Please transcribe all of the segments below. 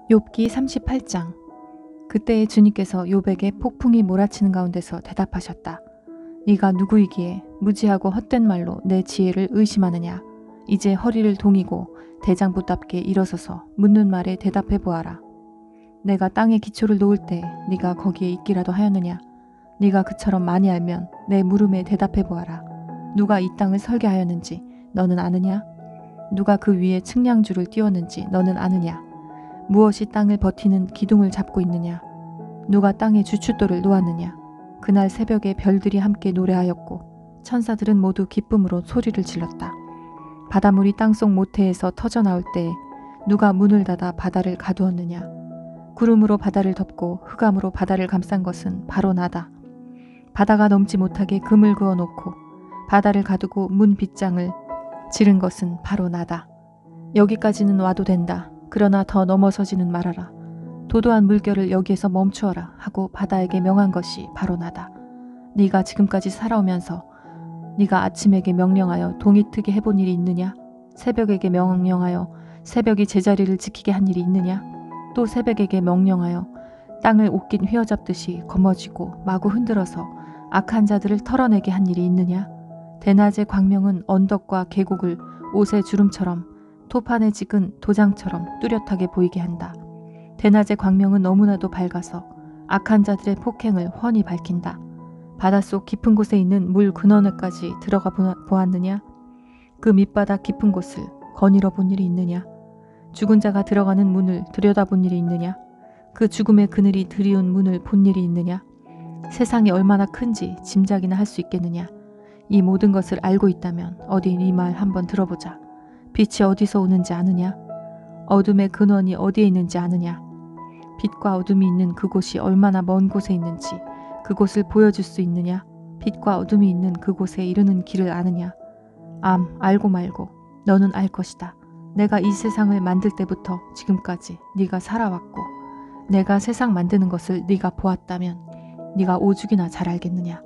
욥기 38장. 그때에 주님께서 욥에게 폭풍이 몰아치는 가운데서 대답하셨다. 네가 누구이기에 무지하고 헛된 말로 내 지혜를 의심하느냐. 이제 허리를 동이고 대장부답게 일어서서 묻는 말에 대답해 보아라. 내가 땅에 기초를 놓을 때 네가 거기에 있기라도 하였느냐. 네가 그처럼 많이 알면 내 물음에 대답해 보아라. 누가 이 땅을 설계하였는지 너는 아느냐? 누가 그 위에 측량줄을 띄웠는지 너는 아느냐? 무엇이 땅을 버티는 기둥을 잡고 있느냐? 누가 땅에 주춧돌을 놓았느냐? 그날 새벽에 별들이 함께 노래하였고 천사들은 모두 기쁨으로 소리를 질렀다. 바닷물이 땅속 모태에서 터져나올 때에 누가 문을 닫아 바다를 가두었느냐? 구름으로 바다를 덮고 흑암으로 바다를 감싼 것은 바로 나다. 바다가 넘지 못하게 금을 그어놓고 바다를 가두고 문 빗장을 지른 것은 바로 나다. 여기까지는 와도 된다. 그러나 더 넘어서지는 말아라. 도도한 물결을 여기에서 멈추어라 하고 바다에게 명한 것이 바로 나다. 네가 지금까지 살아오면서 네가 아침에게 명령하여 동이 트게 해본 일이 있느냐? 새벽에게 명령하여 새벽이 제자리를 지키게 한 일이 있느냐? 또 새벽에게 명령하여 땅을 옷긴 휘어잡듯이 거머쥐고 마구 흔들어서 악한 자들을 털어내게 한 일이 있느냐? 대낮의 광명은 언덕과 계곡을 옷의 주름처럼 토판에 찍은 도장처럼 뚜렷하게 보이게 한다. 대낮의 광명은 너무나도 밝아서 악한 자들의 폭행을 훤히 밝힌다. 바닷속 깊은 곳에 있는 물 근원에까지 들어가 보았느냐? 그 밑바닥 깊은 곳을 거닐어 본 일이 있느냐? 죽은 자가 들어가는 문을 들여다본 일이 있느냐? 그 죽음의 그늘이 드리운 문을 본 일이 있느냐? 세상이 얼마나 큰지 짐작이나 할 수 있겠느냐? 이 모든 것을 알고 있다면 어디 네 말 한번 들어보자. 빛이 어디서 오는지 아느냐? 어둠의 근원이 어디에 있는지 아느냐? 빛과 어둠이 있는 그곳이 얼마나 먼 곳에 있는지 그곳을 보여줄 수 있느냐? 빛과 어둠이 있는 그곳에 이르는 길을 아느냐? 알고 말고 너는 알 것이다. 내가 이 세상을 만들 때부터 지금까지 네가 살아왔고 내가 세상 만드는 것을 네가 보았다면 네가 오죽이나 잘 알겠느냐?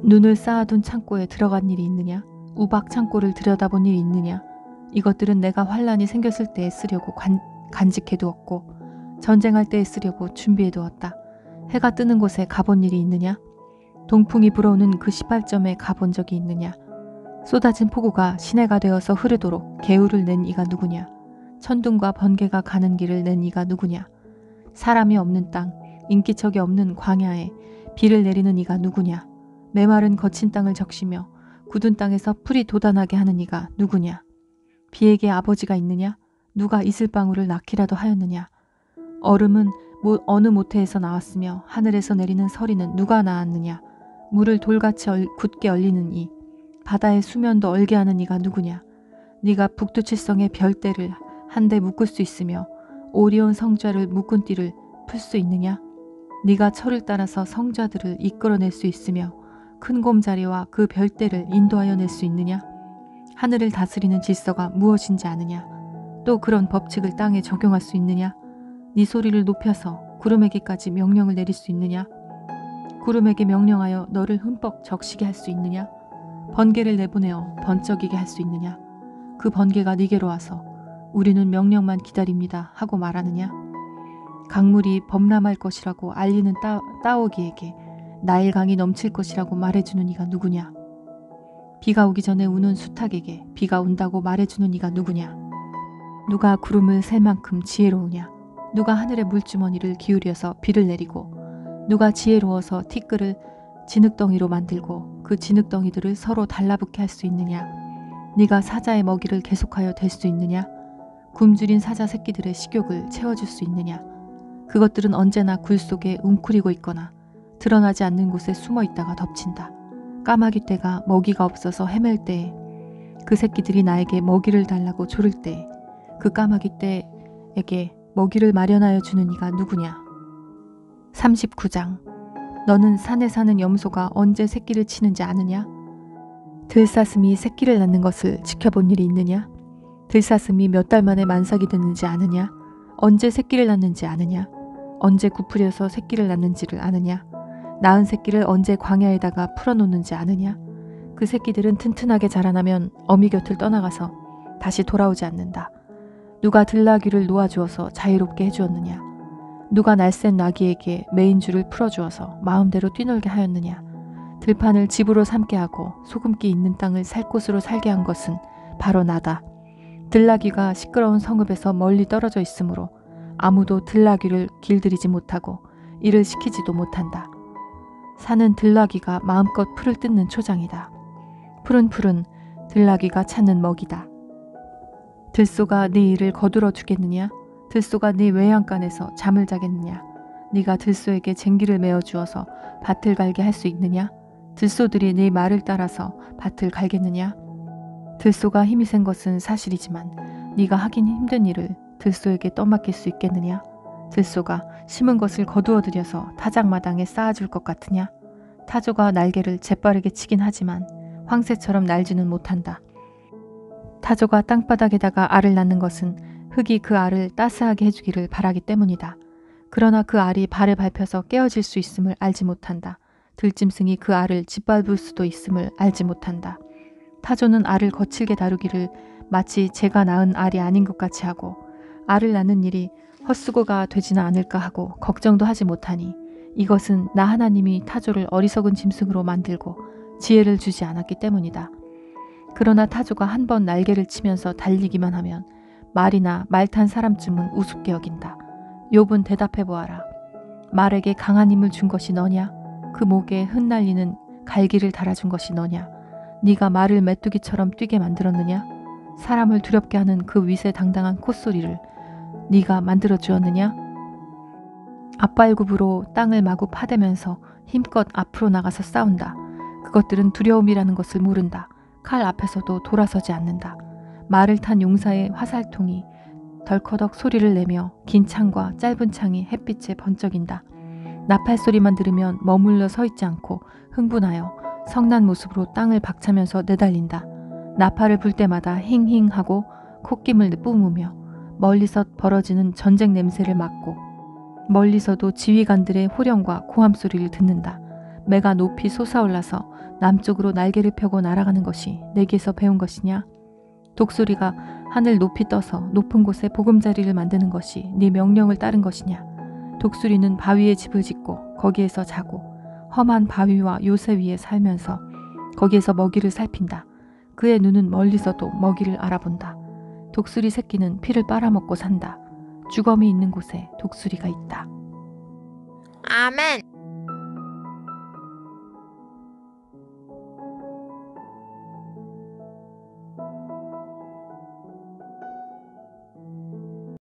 눈을 쌓아둔 창고에 들어간 일이 있느냐? 우박 창고를 들여다본 일이 있느냐? 이것들은 내가 환란이 생겼을 때에 쓰려고 간직해두었고 전쟁할 때에 쓰려고 준비해두었다. 해가 뜨는 곳에 가본 일이 있느냐? 동풍이 불어오는 그 시발점에 가본 적이 있느냐? 쏟아진 폭우가 시내가 되어서 흐르도록 개울을 낸 이가 누구냐? 천둥과 번개가 가는 길을 낸 이가 누구냐? 사람이 없는 땅, 인기척이 없는 광야에 비를 내리는 이가 누구냐? 메마른 거친 땅을 적시며 굳은 땅에서 풀이 돋아나게 하는 이가 누구냐? 비에게 아버지가 있느냐? 누가 이슬방울을 낳기라도 하였느냐? 얼음은 어느 모태에서 나왔으며 하늘에서 내리는 서리는 누가 낳았느냐? 물을 돌같이 굳게 얼리는 이, 바다의 수면도 얼게 하는 이가 누구냐? 네가 북두칠성의 별대를 한데 묶을 수 있으며 오리온 성좌를 묶은 띠를 풀 수 있느냐? 네가 철을 따라서 성좌들을 이끌어낼 수 있으며 큰 곰자리와 그 별대를 인도하여 낼 수 있느냐? 하늘을 다스리는 질서가 무엇인지 아느냐? 또 그런 법칙을 땅에 적용할 수 있느냐? 네 소리를 높여서 구름에게까지 명령을 내릴 수 있느냐? 구름에게 명령하여 너를 흠뻑 적시게 할 수 있느냐? 번개를 내보내어 번쩍이게 할 수 있느냐? 그 번개가 네게로 와서 우리는 명령만 기다립니다 하고 말하느냐? 강물이 범람할 것이라고 알리는 따오기에게 나일강이 넘칠 것이라고 말해주는 이가 누구냐? 비가 오기 전에 우는 수탉에게 비가 온다고 말해주는 이가 누구냐? 누가 구름을 셀 만큼 지혜로우냐? 누가 하늘의 물주머니를 기울여서 비를 내리고 누가 지혜로워서 티끌을 진흙덩이로 만들고 그 진흙덩이들을 서로 달라붙게 할 수 있느냐? 네가 사자의 먹이를 계속하여 댈 수 있느냐? 굶주린 사자 새끼들의 식욕을 채워줄 수 있느냐? 그것들은 언제나 굴 속에 웅크리고 있거나 드러나지 않는 곳에 숨어 있다가 덮친다. 까마귀 떼가 먹이가 없어서 헤맬 때에 그 새끼들이 나에게 먹이를 달라고 조를 때에 그 까마귀 떼에게 먹이를 마련하여 주는 이가 누구냐? 39장. 너는 산에 사는 염소가 언제 새끼를 치는지 아느냐? 들사슴이 새끼를 낳는 것을 지켜본 일이 있느냐? 들사슴이 몇 달 만에 만삭이 됐는지 아느냐? 언제 새끼를 낳는지 아느냐? 언제 구부려서 새끼를 낳는지를 아느냐? 낳은 새끼를 언제 광야에다가 풀어놓는지 아느냐? 그 새끼들은 튼튼하게 자라나면 어미 곁을 떠나가서 다시 돌아오지 않는다. 누가 들나귀를 놓아주어서 자유롭게 해주었느냐? 누가 날쌘 나귀에게 메인줄을 풀어주어서 마음대로 뛰놀게 하였느냐? 들판을 집으로 삼게 하고 소금기 있는 땅을 살 곳으로 살게 한 것은 바로 나다. 들나귀가 시끄러운 성읍에서 멀리 떨어져 있으므로 아무도 들나귀를 길들이지 못하고 일을 시키지도 못한다. 산은 들나귀가 마음껏 풀을 뜯는 초장이다. 푸른 풀은 들나귀가 찾는 먹이다. 들소가 네 일을 거두러 주겠느냐? 들소가 네 외양간에서 잠을 자겠느냐? 네가 들소에게 쟁기를 메어 주어서 밭을 갈게 할 수 있느냐? 들소들이 네 말을 따라서 밭을 갈겠느냐? 들소가 힘이 센 것은 사실이지만 네가 하긴 힘든 일을 들소에게 떠맡길 수 있겠느냐? 들소가 심은 것을 거두어 들여서 타작마당에 쌓아줄 것 같으냐? 타조가 날개를 재빠르게 치긴 하지만 황새처럼 날지는 못한다. 타조가 땅바닥에다가 알을 낳는 것은 흙이 그 알을 따스하게 해주기를 바라기 때문이다. 그러나 그 알이 발에 밟혀서 깨어질 수 있음을 알지 못한다. 들짐승이 그 알을 짓밟을 수도 있음을 알지 못한다. 타조는 알을 거칠게 다루기를 마치 제가 낳은 알이 아닌 것 같이 하고 알을 낳는 일이 헛수고가 되지는 않을까 하고 걱정도 하지 못하니 이것은 나 하나님이 타조를 어리석은 짐승으로 만들고 지혜를 주지 않았기 때문이다. 그러나 타조가 한 번 날개를 치면서 달리기만 하면 말이나 말 탄 사람쯤은 우습게 여긴다. 욥은 대답해 보아라. 말에게 강한 힘을 준 것이 너냐? 그 목에 흩날리는 갈기를 달아준 것이 너냐? 네가 말을 메뚜기처럼 뛰게 만들었느냐? 사람을 두렵게 하는 그 위세당당한 콧소리를 네가 만들어 주었느냐? 앞발굽으로 땅을 마구 파대면서 힘껏 앞으로 나가서 싸운다. 그것들은 두려움이라는 것을 모른다. 칼 앞에서도 돌아서지 않는다. 말을 탄 용사의 화살통이 덜커덕 소리를 내며 긴 창과 짧은 창이 햇빛에 번쩍인다. 나팔 소리만 들으면 머물러 서 있지 않고 흥분하여 성난 모습으로 땅을 박차면서 내달린다. 나팔을 불 때마다 힝힝 하고 콧김을 뿜으며 멀리서 벌어지는 전쟁 냄새를 맡고 멀리서도 지휘관들의 호령과 고함 소리를 듣는다. 매가 높이 솟아올라서 남쪽으로 날개를 펴고 날아가는 것이 내게서 배운 것이냐? 독수리가 하늘 높이 떠서 높은 곳에 보금자리를 만드는 것이 네 명령을 따른 것이냐? 독수리는 바위에 집을 짓고 거기에서 자고 험한 바위와 요새 위에 살면서 거기에서 먹이를 살핀다. 그의 눈은 멀리서도 먹이를 알아본다. 독수리 새끼는 피를 빨아먹고 산다. 주검이 있는 곳에 독수리가 있다. 아멘.